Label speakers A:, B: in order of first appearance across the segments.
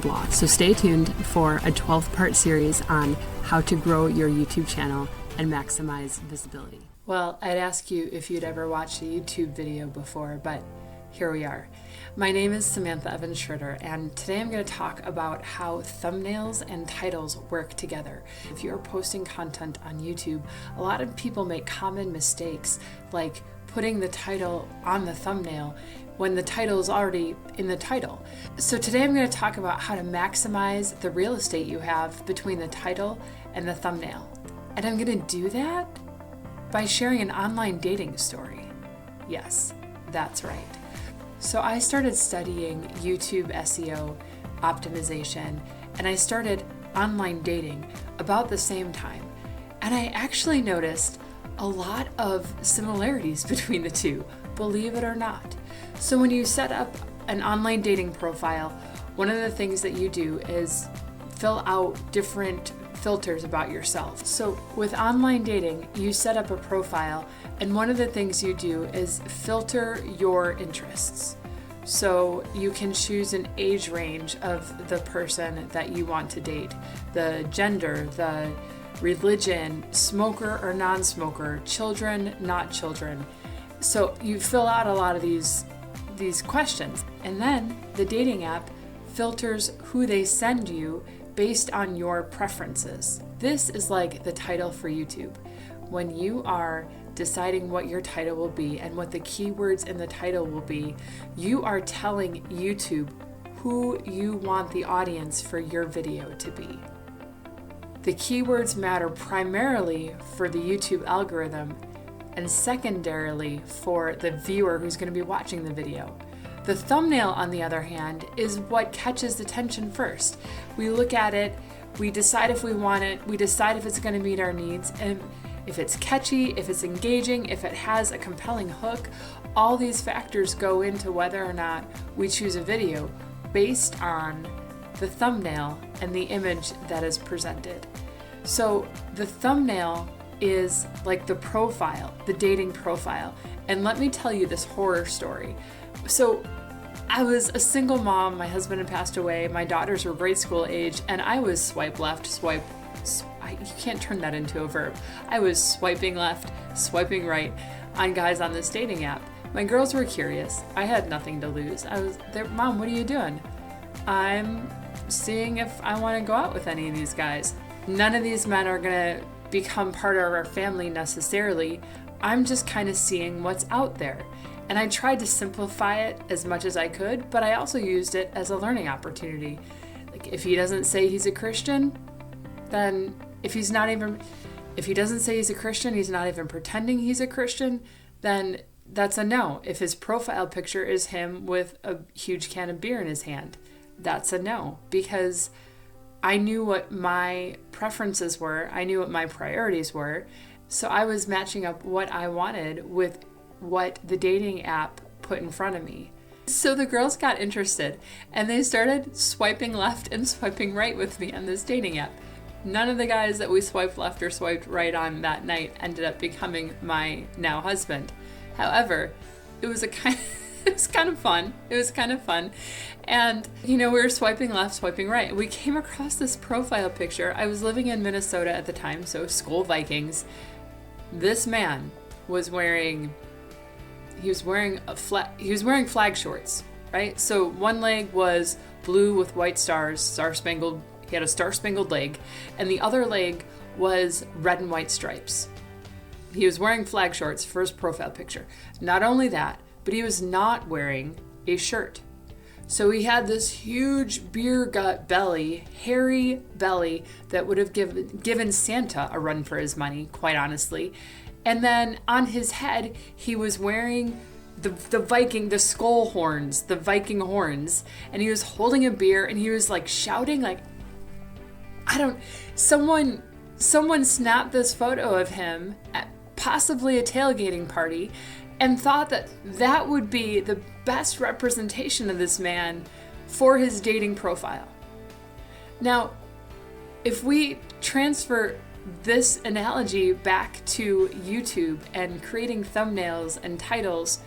A: blog. So stay tuned for a 12-part series on how to grow your YouTube channel and maximize visibility. Well, I'd ask you if you'd ever watched a YouTube video before, but here we are. My name is Samantha Evans Schroeder, and today I'm going to talk about how thumbnails and titles work together. If you're posting content on YouTube, a lot of people make common mistakes, like putting the title on the thumbnail when the title is already in the title. So today I'm going to talk about how to maximize the real estate you have between the title and the thumbnail. And I'm going to do that by sharing an online dating story. Yes, that's right. So I started studying YouTube SEO optimization, and I started online dating about the same time. And I actually noticed a lot of similarities between the two, believe it or not. So when you set up an online dating profile, one of the things that you do is fill out different filters about yourself. So with online dating, you set up a profile, and one of the things you do is filter your interests. So you can choose an age range of the person that you want to date, the gender, the religion, smoker or non-smoker, children, not children. So you fill out a lot of these questions, and then the dating app filters who they send you based on your preferences. This is like the title for YouTube. When you are deciding what your title will be and what the keywords in the title will be, you are telling YouTube who you want the audience for your video to be. The keywords matter primarily for the YouTube algorithm and secondarily for the viewer who's going to be watching the video. The thumbnail, on the other hand, is what catches attention first. We look at it, we decide if we want it, we decide if it's going to meet our needs, and if it's catchy, if it's engaging, if it has a compelling hook. All these factors go into whether or not we choose a video based on the thumbnail and the image that is presented. So the thumbnail is like the profile, the dating profile. And let me tell you this horror story. So I was a single mom, my husband had passed away, my daughters were grade school age, and I was swipe left, you can't turn that into a verb. I was swiping left, swiping right on guys on this dating app. My girls were curious. I had nothing to lose. I was there, Mom, what are you doing? I'm seeing if I want to go out with any of these guys. None of these men are going to become part of our family necessarily. I'm just kind of seeing what's out there. And I tried to simplify it as much as I could, but I also used it as a learning opportunity. Like, if he doesn't say he's a Christian, then if he doesn't say he's a Christian, he's not even pretending he's a Christian, then that's a no. If his profile picture is him with a huge can of beer in his hand, that's a no, because I knew what my preferences were. I knew what my priorities were. So I was matching up what I wanted with what the dating app put in front of me. So the girls got interested, and they started swiping left and swiping right with me on this dating app. None of the guys that we swiped left or swiped right on that night ended up becoming my now husband. However, it was kind of fun. It was kind of fun. And, we were swiping left, swiping right. We came across this profile picture. I was living in Minnesota at the time, so Skol Vikings. This man was wearing flag shorts, right? So one leg was blue with white stars, he had a star-spangled leg, and the other leg was red and white stripes. He was wearing flag shorts for his profile picture. Not only that, but he was not wearing a shirt. So he had this huge beer gut belly, hairy belly that would have given Santa a run for his money, quite honestly. And then on his head, he was wearing the skull horns, the Viking horns, and he was holding a beer, and he was like shouting, like, someone snapped this photo of him at possibly a tailgating party and thought that would be the best representation of this man for his dating profile. Now, if we transfer this analogy back to YouTube and creating thumbnails and titles,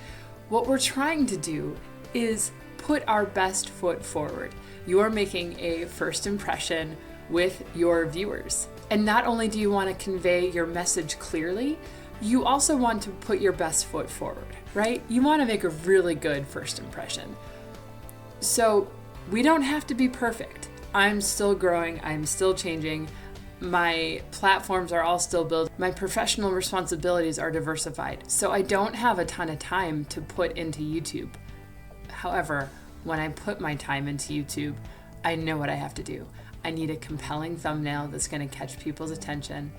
A: what we're trying to do is put our best foot forward. You are making a first impression with your viewers. And not only do you want to convey your message clearly, you also want to put your best foot forward, right? You want to make a really good first impression. So we don't have to be perfect. I'm still growing, I'm still changing. My platforms are all still built. My professional responsibilities are diversified. So I don't have a ton of time to put into YouTube. However, when I put my time into YouTube, I know what I have to do. I need a compelling thumbnail that's going to catch people's attention.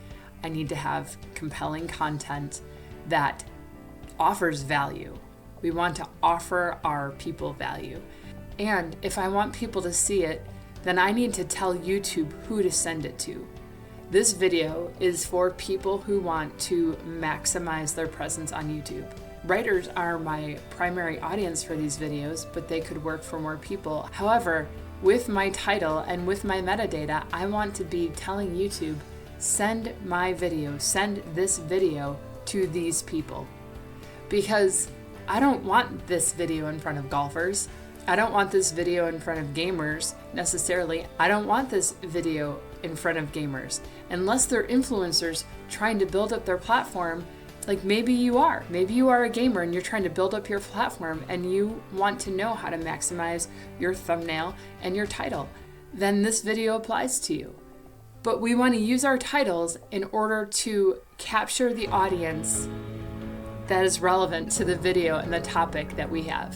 A: I need to have compelling content that offers value. We want to offer our people value. And if I want people to see it, then I need to tell YouTube who to send it to. This video is for people who want to maximize their presence on YouTube. Writers are my primary audience for these videos, but they could work for more people. However, with my title and with my metadata, I want to be telling YouTube, send this video to these people. Because I don't want this video in front of golfers. I don't want this video in front of gamers necessarily. I don't want this video in front of gamers. Unless they're influencers trying to build up their platform, like maybe you are a gamer and you're trying to build up your platform and you want to know how to maximize your thumbnail and your title, then this video applies to you. But we want to use our titles in order to capture the audience that is relevant to the video and the topic that we have.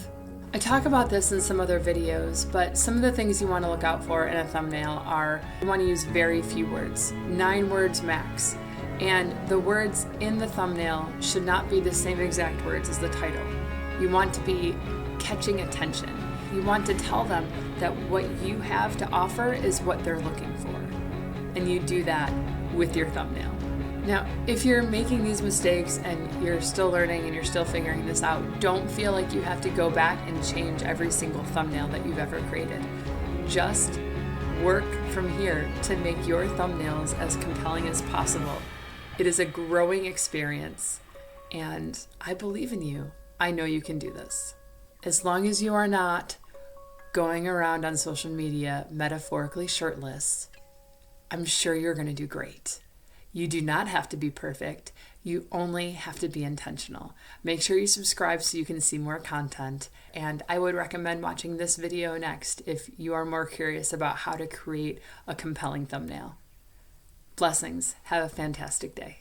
A: I talk about this in some other videos, but some of the things you want to look out for in a thumbnail are you want to use very few words, 9 words max. And the words in the thumbnail should not be the same exact words as the title. You want to be catching attention. You want to tell them that what you have to offer is what they're looking for. And you do that with your thumbnail. Now, if you're making these mistakes and you're still learning and you're still figuring this out, don't feel like you have to go back and change every single thumbnail that you've ever created. Just work from here to make your thumbnails as compelling as possible. It is a growing experience, and I believe in you. I know you can do this. As long as you are not going around on social media metaphorically shirtless, I'm sure you're going to do great. You do not have to be perfect. You only have to be intentional. Make sure you subscribe so you can see more content. And I would recommend watching this video next if you are more curious about how to create a compelling thumbnail. Blessings. Have a fantastic day.